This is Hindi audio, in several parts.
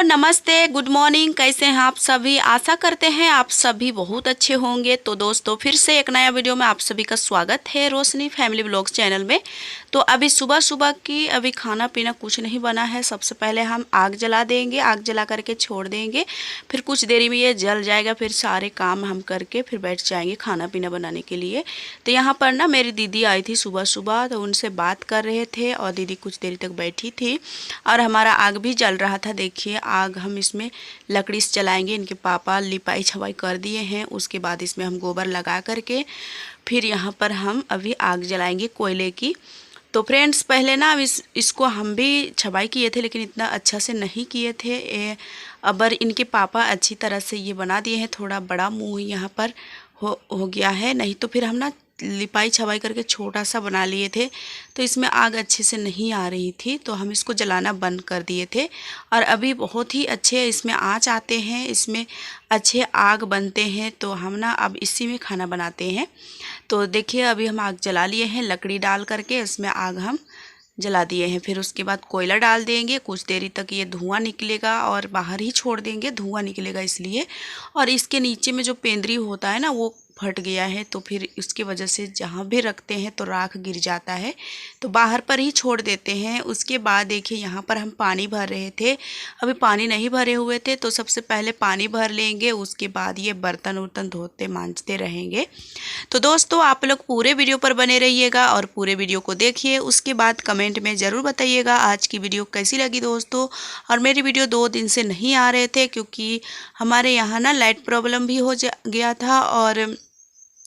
नमस्ते, गुड मॉर्निंग। कैसे हैं आप सभी? आशा करते हैं आप सभी बहुत अच्छे होंगे। तो दोस्तों, फिर से एक नया वीडियो में आप सभी का स्वागत है रोशनी फैमिली ब्लॉग्स चैनल में। तो अभी सुबह सुबह की खाना पीना कुछ नहीं बना है। सबसे पहले हम आग जला देंगे, आग जला करके छोड़ देंगे, फिर कुछ देरी में ये जल जाएगा, फिर सारे काम हम करके फिर बैठ जाएंगे खाना पीना बनाने के लिए। तो यहाँ पर ना मेरी दीदी आई थी सुबह सुबह, तो उनसे बात कर रहे थे और दीदी कुछ देरी तक बैठी थी और हमारा आग भी जल रहा था। देखिए आग हम इसमें लकड़ी से जलाएंगे। इनके पापा लिपाई छपाई कर दिए हैं, उसके बाद इसमें हम गोबर लगा करके फिर यहाँ पर हम अभी आग जलाएंगे कोयले की। तो फ्रेंड्स, पहले ना इसको हम भी छपाई किए थे, लेकिन इतना अच्छा से नहीं किए थे। अबर इनके पापा अच्छी तरह से ये बना दिए हैं। थोड़ा बड़ा मुँह यहाँ पर हो गया है, नहीं तो फिर हम ना लिपाई छपाई करके छोटा सा बना लिए थे, तो इसमें आग अच्छे से नहीं आ रही थी, तो हम इसको जलाना बंद कर दिए थे। और अभी बहुत ही अच्छे इसमें आँच आते हैं, इसमें अच्छे आग बनते हैं। तो हम ना अब इसी में खाना बनाते हैं। तो देखिए अभी हम आग जला लिए हैं, लकड़ी डाल करके उसमें आग हम जला दिए हैं। फिर उसके बाद कोयला डाल देंगे, कुछ देरी तक ये धुआं निकलेगा और बाहर ही छोड़ देंगे, धुआं निकलेगा इसलिए। और इसके नीचे में जो पेंदरी होता है ना, वो फट गया है, तो फिर इसकी वजह से जहाँ भी रखते हैं तो राख गिर जाता है, तो बाहर पर ही छोड़ देते हैं। उसके बाद देखिए यहाँ पर हम पानी भर रहे थे, अभी पानी नहीं भरे हुए थे, तो सबसे पहले पानी भर लेंगे, उसके बाद ये बर्तन उर्तन धोते मांजते रहेंगे। तो दोस्तों, आप लोग पूरे वीडियो पर बने रहिएगा और पूरे वीडियो को देखिए, उसके बाद कमेंट में ज़रूर बताइएगा आज की वीडियो कैसी लगी दोस्तों। और मेरी वीडियो 2 दिन से नहीं आ रहे थे, क्योंकि हमारे यहाँ ना लाइट प्रॉब्लम भी हो गया था और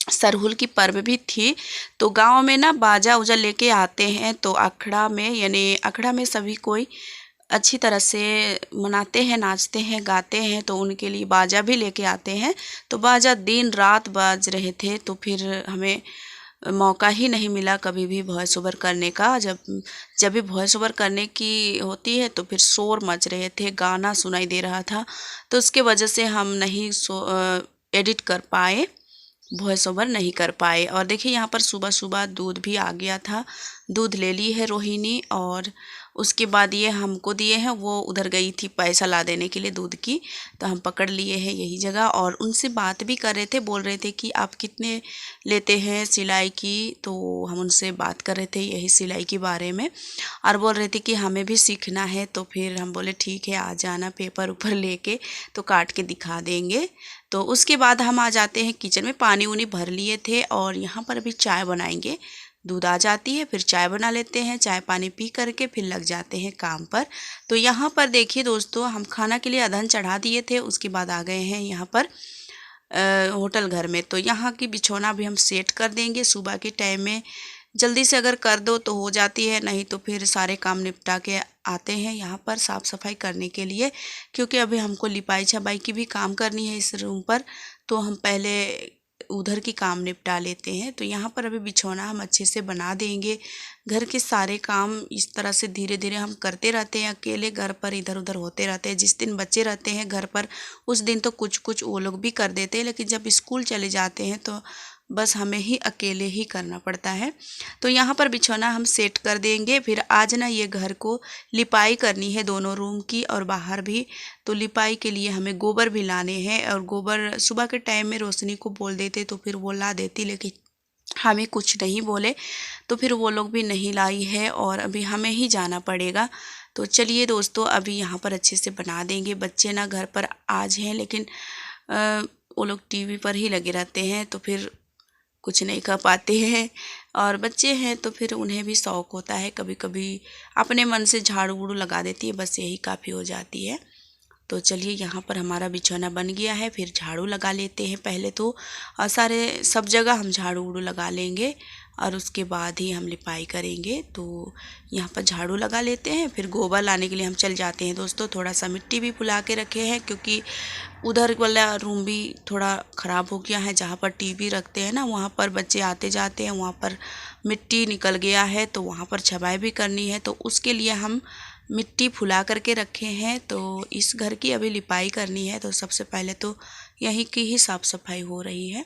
सरहुल की पर्व भी थी। तो गांव में ना बाजा उजा लेके आते हैं, तो अखड़ा में यानी अखड़ा में सभी कोई अच्छी तरह से मनाते हैं, नाचते हैं, गाते हैं, तो उनके लिए बाजा भी लेके आते हैं। तो बाजा दिन रात बाज रहे थे, तो फिर हमें मौका ही नहीं मिला कभी भी वॉइस ओवर करने का। जब भी वॉइस ओवर करने की होती है तो फिर शोर मच रहे थे, गाना सुनाई दे रहा था, तो उसके वजह से हम नहीं एडिट कर पाए, वॉइस ओवर नहीं कर पाए। और देखिए यहाँ पर सुबह सुबह दूध भी आ गया था, दूध ले ली है रोहिणी, और उसके बाद ये हमको दिए हैं। वो उधर गई थी पैसा ला देने के लिए दूध की, तो हम पकड़ लिए हैं यही जगह और उनसे बात भी कर रहे थे। बोल रहे थे कि आप कितने लेते हैं सिलाई की, तो हम उनसे बात कर रहे थे यही सिलाई के बारे में, और बोल रहे थे कि हमें भी सीखना है। तो फिर हम बोले ठीक है, आ जाना, पेपर ऊपर लेके तो काट के दिखा देंगे। तो उसके बाद हम आ जाते हैं किचन में, पानी उनी भर लिए थे और यहाँ पर अभी चाय बनाएंगे। दूध आ जाती है, फिर चाय बना लेते हैं, चाय पानी पी करके फिर लग जाते हैं काम पर। तो यहाँ पर देखिए दोस्तों, हम खाना के लिए अधन चढ़ा दिए थे, उसके बाद आ गए हैं यहाँ पर होटल घर में। तो यहाँ की बिछौना भी हम सेट कर देंगे। सुबह के टाइम में जल्दी से अगर कर दो तो हो जाती है, नहीं तो फिर सारे काम निपटा के आते हैं यहाँ पर साफ़ सफाई करने के लिए, क्योंकि अभी हमको लिपाई छपाई की भी काम करनी है इस रूम पर, तो हम पहले उधर की काम निपटा लेते हैं। तो यहाँ पर अभी बिछौना हम अच्छे से बना देंगे। घर के सारे काम इस तरह से धीरे धीरे हम करते रहते हैं, अकेले घर पर इधर उधर होते रहते हैं। जिस दिन बच्चे रहते हैं घर पर उस दिन तो कुछ कुछ वो लोग भी कर देते हैं, लेकिन जब स्कूल चले जाते हैं तो बस हमें ही अकेले ही करना पड़ता है। तो यहाँ पर बिछौना हम सेट कर देंगे। फिर आज ना ये घर को लिपाई करनी है, दोनों रूम की और बाहर भी। तो लिपाई के लिए हमें गोबर भी लाने हैं, और गोबर सुबह के टाइम में रोशनी को बोल देते तो फिर वो ला देती, लेकिन हमें कुछ नहीं बोले तो फिर वो लोग भी नहीं लाई है और अभी हमें ही जाना पड़ेगा। तो चलिए दोस्तों, अभी यहाँ पर अच्छे से बना देंगे। बच्चे ना घर पर आज हैं, लेकिन वो लोग टीवी पर ही लगे रहते हैं, तो फिर कुछ नहीं कर पाते हैं। और बच्चे हैं तो फिर उन्हें भी शौक़ होता है, कभी कभी अपने मन से झाड़ू वूड़ू लगा देती है, बस यही काफ़ी हो जाती है। तो चलिए यहाँ पर हमारा बिछौना बन गया है, फिर झाड़ू लगा लेते हैं पहले तो, और सारे सब जगह हम झाड़ू वूड़ू लगा लेंगे और उसके बाद ही हम लिपाई करेंगे। तो यहाँ पर झाड़ू लगा लेते हैं, फिर गोबर लाने के लिए हम चल जाते हैं दोस्तों। थोड़ा सा मिट्टी भी फुला के रखे हैं, क्योंकि उधर वाला रूम भी थोड़ा ख़राब हो गया है, जहाँ पर टीवी रखते हैं ना, वहाँ पर बच्चे आते जाते हैं, वहाँ पर मिट्टी निकल गया है, तो वहाँ पर छपाई भी करनी है, तो उसके लिए हम मिट्टी फुला करके रखे हैं। तो इस घर की अभी लिपाई करनी है, तो सबसे पहले तो यहीं की ही साफ़ सफाई हो रही है।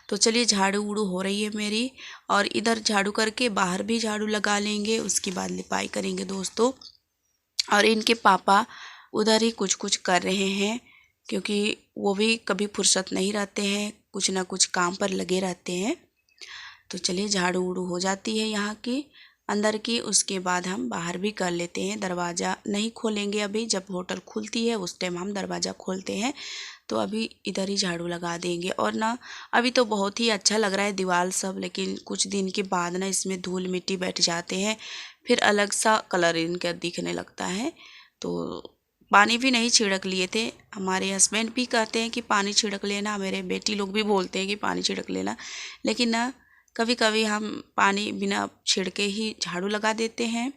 तो चलिए झाड़ू वूड़ू हो रही है मेरी, और इधर झाड़ू करके बाहर भी झाड़ू लगा लेंगे, उसके बाद लिपाई करेंगे दोस्तों। और इनके पापा उधर ही कुछ कुछ कर रहे हैं, क्योंकि वो भी कभी फुर्सत नहीं रहते हैं, कुछ ना कुछ काम पर लगे रहते हैं। तो चलिए झाड़ू उड़ू हो जाती है यहाँ की अंदर की, उसके बाद हम बाहर भी कर लेते हैं। दरवाज़ा नहीं खोलेंगे अभी, जब होटल खुलती है उस टाइम हम दरवाज़ा खोलते हैं। तो अभी इधर ही झाड़ू लगा देंगे। और ना अभी तो बहुत ही अच्छा लग रहा है दीवार सब, लेकिन कुछ दिन के बाद ना इसमें धूल मिट्टी बैठ जाते हैं, फिर अलग सा कलर इनका दिखने लगता है। तो पानी भी नहीं छिड़क लिए थे। हमारे हस्बैंड भी कहते हैं कि पानी छिड़क लेना, मेरे बेटी लोग भी बोलते हैं कि पानी छिड़क लेना, लेकिन ना कभी कभी हम पानी बिना छिड़के ही झाड़ू लगा देते हैं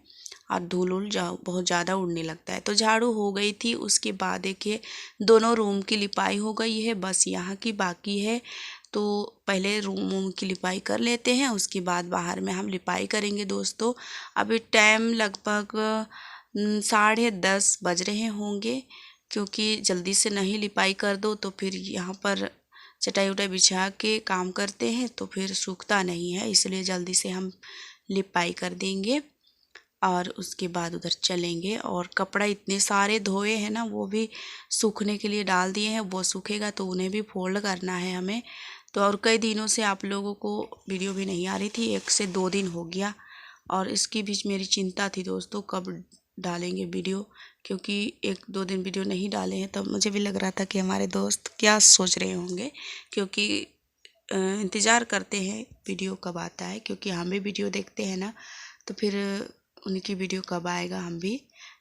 और धूल उल बहुत ज़्यादा उड़ने लगता है। तो झाड़ू हो गई थी, उसके बाद देखिए दोनों रूम की लिपाई हो गई है, बस यहाँ की बाकी है। तो पहले रूम की लिपाई कर लेते हैं, उसके बाद बाहर में हम लिपाई करेंगे दोस्तों। अभी टाइम लगभग 10:30 बज रहे होंगे, क्योंकि जल्दी से नहीं लिपाई कर दो तो फिर यहाँ पर चटाई उटाई बिछा के काम करते हैं तो फिर सूखता नहीं है, इसलिए जल्दी से हम लिपाई कर देंगे और उसके बाद उधर चलेंगे। और कपड़ा इतने सारे धोए हैं ना, वो भी सूखने के लिए डाल दिए हैं, वो सूखेगा तो उन्हें भी फोल्ड करना है हमें। तो और कई दिनों से आप लोगों को वीडियो भी नहीं आ रही थी, 1 से 2 दिन हो गया, और इसके बीच मेरी चिंता थी दोस्तों कब डालेंगे वीडियो, क्योंकि 1-2 दिन वीडियो नहीं डाले हैं। तब मुझे भी लग रहा था कि हमारे दोस्त क्या सोच रहे होंगे, क्योंकि इंतज़ार करते हैं वीडियो कब आता है, क्योंकि हम भी वीडियो देखते हैं ना, तो फिर उनकी वीडियो कब आएगा हम भी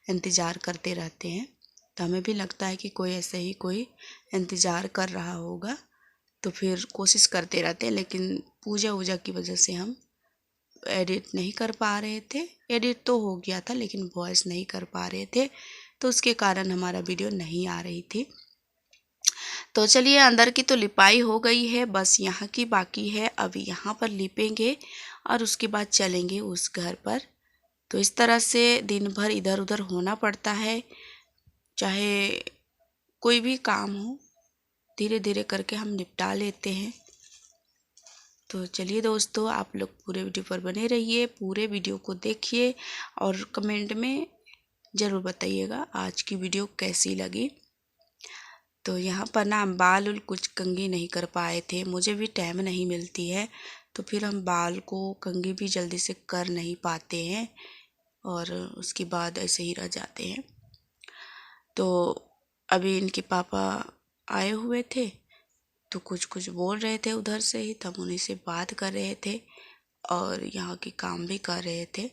इंतज़ार करते रहते हैं। तो हमें भी लगता है कि कोई ऐसे ही कोई इंतज़ार कर रहा होगा, तो फिर कोशिश करते रहते हैं। लेकिन पूजा वूजा की वजह से हम एडिट नहीं कर पा रहे थे। एडिट तो हो गया था लेकिन वॉइस नहीं कर पा रहे थे, तो उसके कारण हमारा वीडियो नहीं आ रही थी। तो चलिए अंदर की तो लिपाई हो गई है, बस यहाँ की बाकी है। अभी यहाँ पर लिपेंगे और उसके बाद चलेंगे उस घर पर। तो इस तरह से दिन भर इधर उधर होना पड़ता है, चाहे कोई भी काम हो धीरे धीरे करके हम निपटा लेते हैं। तो चलिए दोस्तों, आप लोग पूरे वीडियो पर बने रहिए, पूरे वीडियो को देखिए और कमेंट में ज़रूर बताइएगा आज की वीडियो कैसी लगी। तो यहाँ पर ना हम बाल उल कुछ कंघी नहीं कर पाए थे, मुझे भी टाइम नहीं मिलती है, तो फिर हम बाल को कंघी भी जल्दी से कर नहीं पाते हैं और उसके बाद ऐसे ही रह जाते हैं। तो अभी इनके पापा आए हुए थे तो कुछ कुछ बोल रहे थे उधर से ही, तब उन्हीं से बात कर रहे थे और यहाँ के काम भी कर रहे थे।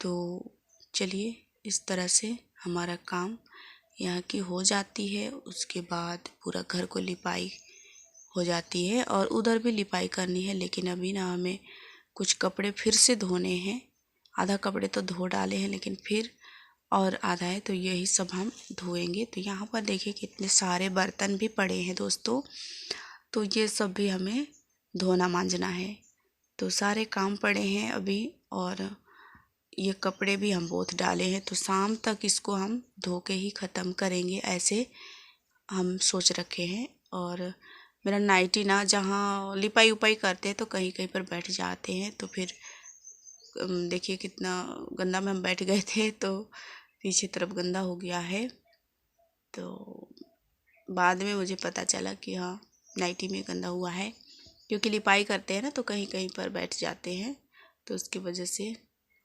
तो चलिए इस तरह से हमारा काम यहाँ की हो जाती है, उसके बाद पूरा घर को लिपाई हो जाती है और उधर भी लिपाई करनी है। लेकिन अभी ना हमें कुछ कपड़े फिर से धोने हैं, आधा कपड़े तो धो डाले हैं लेकिन फिर और आधा है, तो यही सब हम धोएंगे। तो यहाँ पर देखिए कितने सारे बर्तन भी पड़े हैं दोस्तों, तो ये सब भी हमें धोना मांजना है। तो सारे काम पड़े हैं अभी, और ये कपड़े भी हम बहुत डाले हैं, तो शाम तक इसको हम धो के ही ख़त्म करेंगे, ऐसे हम सोच रखे हैं। और मेरा नाइटी ना जहाँ लिपाई उपाई करते हैं तो कहीं कहीं पर बैठ जाते हैं, तो फिर देखिए कितना गंदा में हम बैठ गए थे, तो पीछे तरफ गंदा हो गया है। तो बाद में मुझे पता चला कि हाँ नाइटी में गंदा हुआ है, क्योंकि लिपाई करते हैं ना तो कहीं कहीं पर बैठ जाते हैं, तो उसकी वजह से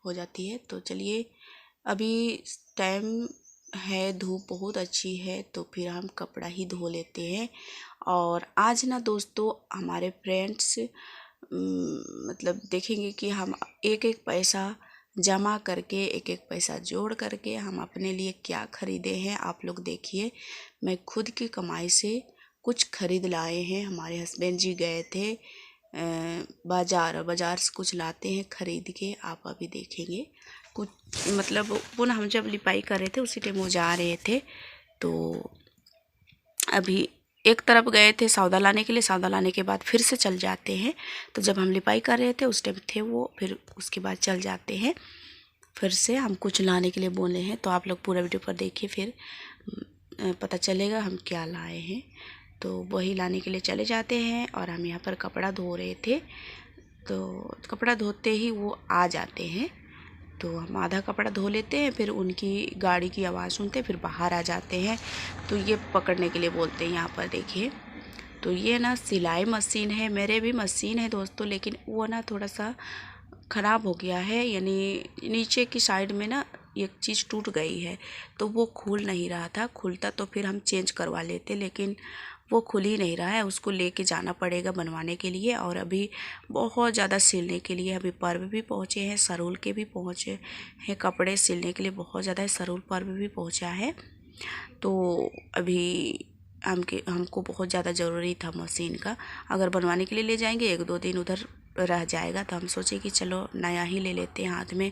हो जाती है। तो चलिए अभी टाइम है, धूप बहुत अच्छी है, तो फिर हम कपड़ा ही धो लेते हैं। और आज ना दोस्तों हमारे फ्रेंड्स मतलब देखेंगे कि हम एक एक पैसा जमा करके, एक एक पैसा जोड़ करके हम अपने लिए क्या ख़रीदे हैं। आप लोग देखिए, मैं खुद की कमाई से कुछ ख़रीद लाए हैं। हमारे हस्बैंड जी गए थे बाज़ार से कुछ लाते हैं ख़रीद के, आप अभी देखेंगे कुछ, मतलब वो ना हम जब लिपाई कर रहे थे उसी टाइम वो जा रहे थे, तो अभी एक तरफ गए थे सौदा लाने के लिए, सौदा लाने के बाद फिर से चल जाते हैं। तो जब हम लिपाई कर रहे थे उस टाइम थे वो, फिर उसके बाद चल जाते हैं, फिर से हम कुछ लाने के लिए बोले हैं। तो आप लोग पूरा वीडियो पर देखिए, फिर पता चलेगा हम क्या लाए हैं। तो वही लाने के लिए चले जाते हैं और हम यहाँ पर कपड़ा धो रहे थे, तो कपड़ा धोते ही वो आ जाते हैं। तो हम आधा कपड़ा धो लेते हैं, फिर उनकी गाड़ी की आवाज़ सुनते फिर बाहर आ जाते हैं। तो ये पकड़ने के लिए बोलते हैं। यहाँ पर देखिए, तो ये ना सिलाई मशीन है, मेरे भी मशीन है दोस्तों, लेकिन वो ना थोड़ा सा ख़राब हो गया है, यानी नीचे की साइड में ना एक चीज़ टूट गई है, तो वो खुल नहीं रहा था। खुलता तो फिर हम चेंज करवा लेते, लेकिन वो खुल ही नहीं रहा है। उसको लेके जाना पड़ेगा बनवाने के लिए। और अभी बहुत ज़्यादा सिलने के लिए, अभी पर्व भी पहुँचे हैं, सरूल के भी पहुँचे हैं, कपड़े सिलने के लिए बहुत ज़्यादा है, सरूल पर्व भी पहुँचा है। तो अभी हमको बहुत ज़्यादा ज़रूरी था मशीन का। अगर बनवाने के लिए ले जाएंगे 1-2 दिन उधर रह जाएगा, तो हम सोचे कि चलो नया ही ले लेते हैं हाथ में।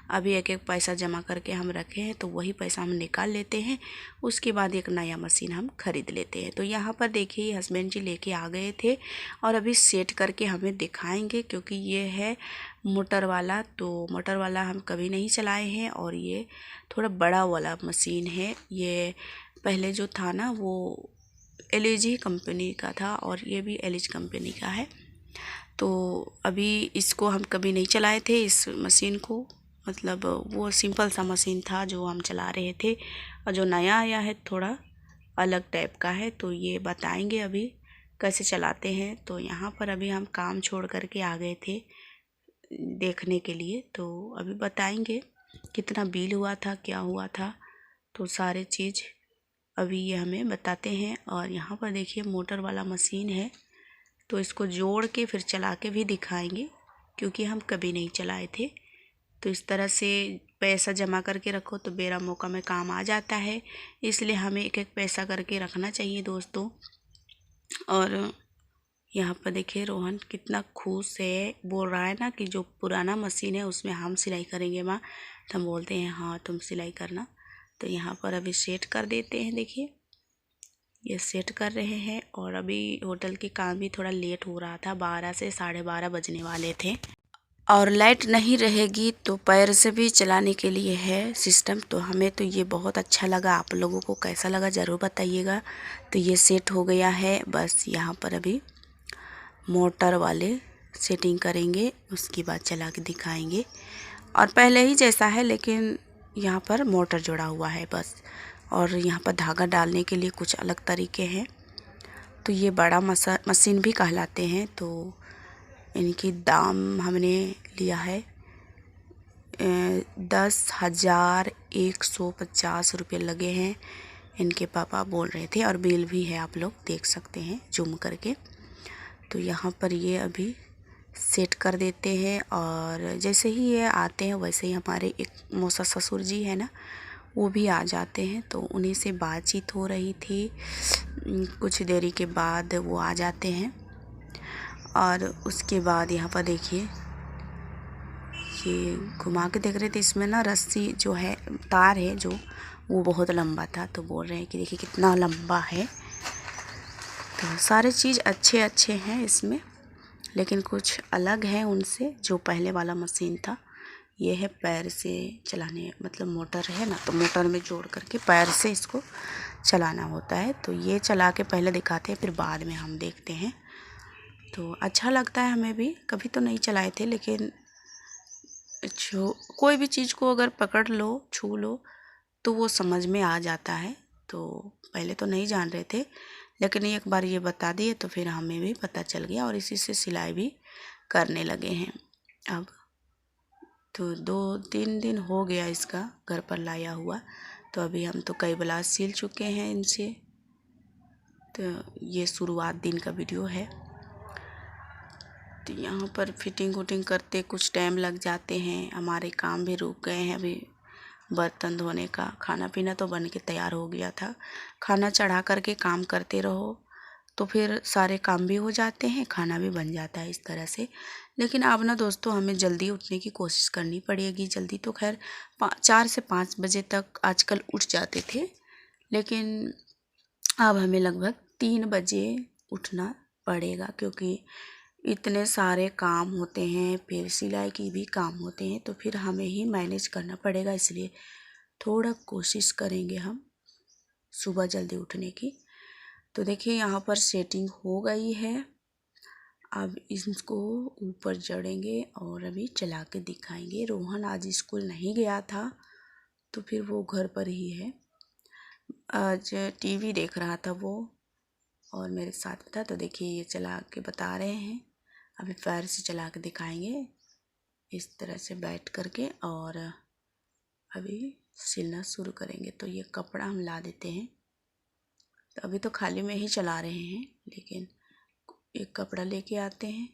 अभी एक एक पैसा जमा करके हम रखे हैं, तो वही पैसा हम निकाल लेते हैं, उसके बाद एक नया मशीन हम खरीद लेते हैं। तो यहाँ पर देखिए हस्बैंड जी लेके आ गए थे और अभी सेट करके हमें दिखाएंगे, क्योंकि ये है मोटर वाला। तो मोटर वाला हम कभी नहीं चलाए हैं, और ये थोड़ा बड़ा वाला मशीन है। ये पहले जो था ना वो LG कंपनी का था, और ये भी LG कंपनी का है। तो अभी इसको हम कभी नहीं चलाए थे इस मशीन को, मतलब वो सिंपल सा मशीन था जो हम चला रहे थे। और जो नया आया है थोड़ा अलग टाइप का है, तो ये बताएंगे अभी कैसे चलाते हैं। तो यहाँ पर अभी हम काम छोड़ करके आ गए थे देखने के लिए, तो अभी बताएंगे कितना बिल हुआ था, क्या हुआ था, तो सारे चीज़ अभी ये हमें बताते हैं। और यहाँ पर देखिए मोटर वाला मशीन है, तो इसको जोड़ के फिर चला के भी दिखाएंगे, क्योंकि हम कभी नहीं चलाए थे। तो इस तरह से पैसा जमा करके रखो तो बेरा मौका में काम आ जाता है, इसलिए हमें एक एक पैसा करके रखना चाहिए दोस्तों। और यहाँ पर देखिए रोहन कितना खुश है, बोल रहा है ना कि जो पुराना मशीन है उसमें हम सिलाई करेंगे माँ। तो हम बोलते हैं हाँ तुम सिलाई करना। तो यहाँ पर अभी सेट कर देते हैं। देखिए ये सेट कर रहे हैं, और अभी होटल के काम भी थोड़ा लेट हो रहा था, 12 से 12:30 बजने वाले थे। और लाइट नहीं रहेगी तो पैर से भी चलाने के लिए है सिस्टम। तो हमें तो ये बहुत अच्छा लगा, आप लोगों को कैसा लगा ज़रूर बताइएगा। तो ये सेट हो गया है, बस यहाँ पर अभी मोटर वाले सेटिंग करेंगे, उसके बाद चला के दिखाएंगे। और पहले ही जैसा है, लेकिन यहाँ पर मोटर जुड़ा हुआ है बस। और यहाँ पर धागा डालने के लिए कुछ अलग तरीके हैं। तो ये बड़ा मशीन भी कहलाते हैं। तो इनकी दाम हमने लिया है 10,150 रुपये लगे हैं, इनके पापा बोल रहे थे। और बिल भी है, आप लोग देख सकते हैं जूम करके। तो यहाँ पर ये अभी सेट कर देते हैं, और जैसे ही ये आते हैं वैसे ही हमारे एक मौसा ससुर जी है ना, वो भी आ जाते हैं। तो उन्हीं से बातचीत हो रही थी, कुछ देरी के बाद वो आ जाते हैं। और उसके बाद यहाँ पर देखिए ये घुमा के देख रहे थे, इसमें ना रस्सी जो है, तार है जो, वो बहुत लंबा था। तो बोल रहे हैं कि देखिए कितना लंबा है। तो सारे चीज़ अच्छे अच्छे हैं इसमें, लेकिन कुछ अलग है उनसे जो पहले वाला मशीन था। ये है पैर से चलाने, मतलब मोटर है ना, तो मोटर में जोड़ करके पैर से इसको चलाना होता है। तो ये चला के पहले दिखाते हैं, फिर बाद में हम देखते हैं। तो अच्छा लगता है हमें भी, कभी तो नहीं चलाए थे, लेकिन कोई भी चीज़ को अगर पकड़ लो, छू लो, तो वो समझ में आ जाता है। तो पहले तो नहीं जान रहे थे, लेकिन एक बार ये बता दिए तो फिर हमें भी पता चल गया, और इसी से सिलाई भी करने लगे हैं अब। तो 2-3 दिन हो गया इसका घर पर लाया हुआ। तो अभी हम तो कई ब्लाउज सिल चुके हैं इनसे। तो ये शुरुआत दिन का वीडियो है। तो यहाँ पर फिटिंग वुटिंग करते कुछ टाइम लग जाते हैं, हमारे काम भी रुक गए हैं। अभी बर्तन धोने का, खाना पीना तो बन के तैयार हो गया था। खाना चढ़ा करके काम करते रहो तो फिर सारे काम भी हो जाते हैं, खाना भी बन जाता है इस तरह से। लेकिन अब ना दोस्तों हमें जल्दी उठने की कोशिश करनी पड़ेगी। जल्दी तो खैर 4 से 5 बजे तक आजकल उठ जाते थे, लेकिन अब हमें लगभग 3 बजे उठना पड़ेगा, क्योंकि इतने सारे काम होते हैं, फिर सिलाई की भी काम होते हैं, तो फिर हमें ही मैनेज करना पड़ेगा। इसलिए थोड़ा कोशिश करेंगे हम सुबह जल्दी उठने की। तो देखिए यहाँ पर सेटिंग हो गई है, अब इसको ऊपर जड़ेंगे और अभी चला के दिखाएंगे। रोहन आज स्कूल नहीं गया था तो फिर वो घर पर ही है। आज टीवी देख रहा था वो और मेरे साथ था। तो देखिए ये चला के बता रहे हैं। अभी पैर से चला के दिखाएंगे इस तरह से बैठ करके और अभी सिलना शुरू करेंगे। तो ये कपड़ा हम ला देते हैं। तो अभी तो खाली में ही चला रहे हैं, लेकिन एक कपड़ा लेके आते हैं,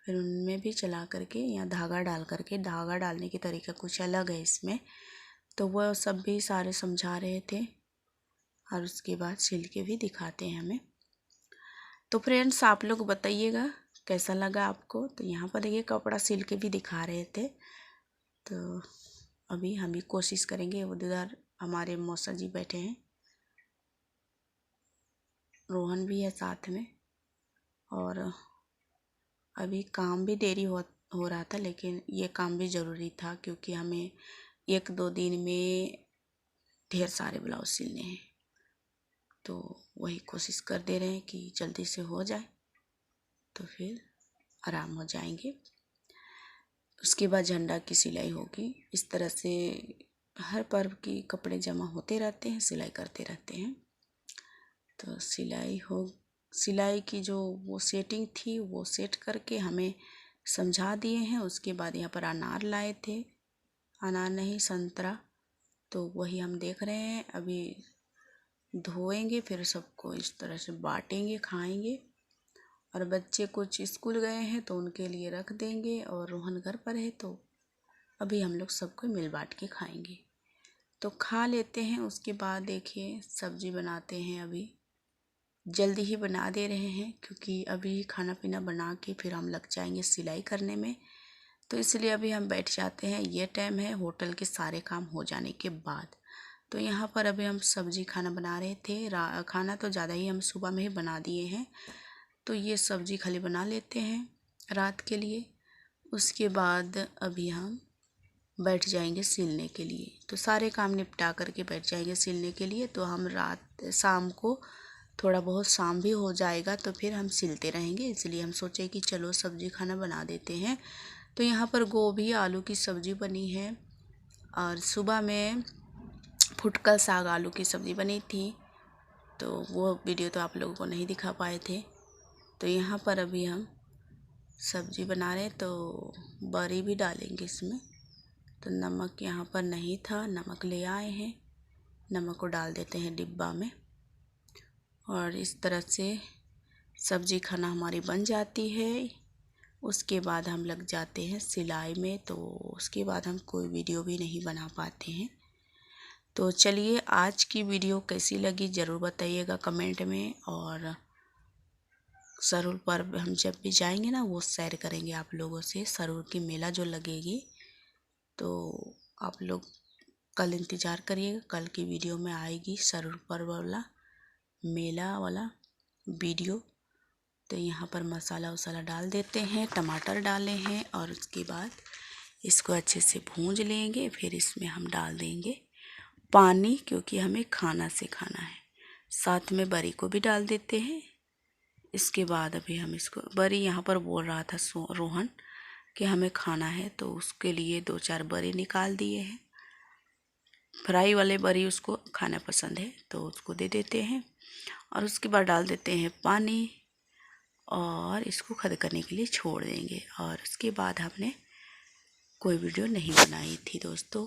फिर उनमें भी चला करके यहाँ धागा डाल करके, धागा डालने की तरीका कुछ अलग है इसमें। तो वह सब भी सारे समझा रहे थे और उसके बाद सिल के भी दिखाते हैं हमें। तो फ्रेंड्स आप लोग बताइएगा कैसा लगा आपको। तो यहाँ पर ये कपड़ा सिल के भी दिखा रहे थे। तो अभी हम भी कोशिश करेंगे। उधर हमारे मौसा जी बैठे हैं, रोहन भी है साथ में। और अभी काम भी देरी हो रहा था, लेकिन ये काम भी ज़रूरी था क्योंकि हमें 1-2 दिन में ढेर सारे ब्लाउज सिलने हैं। तो वही कोशिश कर दे रहे हैं कि जल्दी से हो जाए तो फिर आराम हो जाएंगे। उसके बाद झंडा की सिलाई होगी। इस तरह से हर पर्व की कपड़े जमा होते रहते हैं, सिलाई करते रहते हैं। तो सिलाई की जो वो सेटिंग थी वो सेट करके हमें समझा दिए हैं। उसके बाद यहाँ पर अनार लाए थे, अनार नहीं संतरा, तो वही हम देख रहे हैं। अभी धोएंगे, फिर सबको इस तरह से बांटेंगे, खाएंगे। और बच्चे कुछ स्कूल गए हैं तो उनके लिए रख देंगे, और रोहन घर पर है तो अभी हम लोग सबको मिल बांट के खाएंगे। तो खा लेते हैं। उसके बाद देखिए सब्जी बनाते हैं। अभी जल्दी ही बना दे रहे हैं क्योंकि अभी खाना पीना बना के फिर हम लग जाएंगे सिलाई करने में। तो इसलिए अभी हम बैठ जाते हैं। ये टाइम है होटल के सारे काम हो जाने के बाद। तो यहाँ पर अभी हम सब्जी खाना बना रहे थे। खाना तो ज़्यादा ही हम सुबह में ही बना दिए हैं। तो ये सब्जी खाली बना लेते हैं रात के लिए। उसके बाद अभी हम बैठ जाएंगे सिलने के लिए। तो सारे काम निपटा करके बैठ जाएंगे सिलने के लिए। तो हम शाम को थोड़ा बहुत शाम भी हो जाएगा तो फिर हम सिलते रहेंगे। इसलिए हम सोचे कि चलो सब्जी खाना बना देते हैं। तो यहाँ पर गोभी आलू की सब्ज़ी बनी है और सुबह में फुटकल साग आलू की सब्ज़ी बनी थी। तो वो वीडियो तो आप लोगों को नहीं दिखा पाए थे। तो यहाँ पर अभी हम सब्ज़ी बना रहे, तो बड़ी भी डालेंगे इसमें। तो नमक यहाँ पर नहीं था, नमक ले आए हैं, नमक को डाल देते हैं डिब्बा में। और इस तरह से सब्जी खाना हमारी बन जाती है। उसके बाद हम लग जाते हैं सिलाई में। तो उसके बाद हम कोई वीडियो भी नहीं बना पाते हैं। तो चलिए आज की वीडियो कैसी लगी ज़रूर बताइएगा कमेंट में। और सरूर पर हम जब भी जाएंगे ना वो शेयर करेंगे आप लोगों से। सरूर की मेला जो लगेगी तो आप लोग कल इंतज़ार करिएगा। कल की वीडियो में आएगी सरूर पर वाला मेला वाला वीडियो। तो यहाँ पर मसाला वसाला डाल देते हैं, टमाटर डाले हैं और उसके बाद इसको अच्छे से भूंज लेंगे। फिर इसमें हम डाल देंगे पानी क्योंकि हमें खाना से खाना है। साथ में बड़ी को भी डाल देते हैं। इसके बाद अभी हम इसको, बड़ी यहाँ पर बोल रहा था रोहन कि हमें खाना है, तो उसके लिए 2-4 बड़ी निकाल दिए हैं। फ्राई वाले बड़ी उसको खाना पसंद है तो उसको दे देते हैं। और उसके बाद डाल देते हैं पानी और इसको खदकने के लिए छोड़ देंगे। और उसके बाद हमने कोई वीडियो नहीं बनाई थी दोस्तों।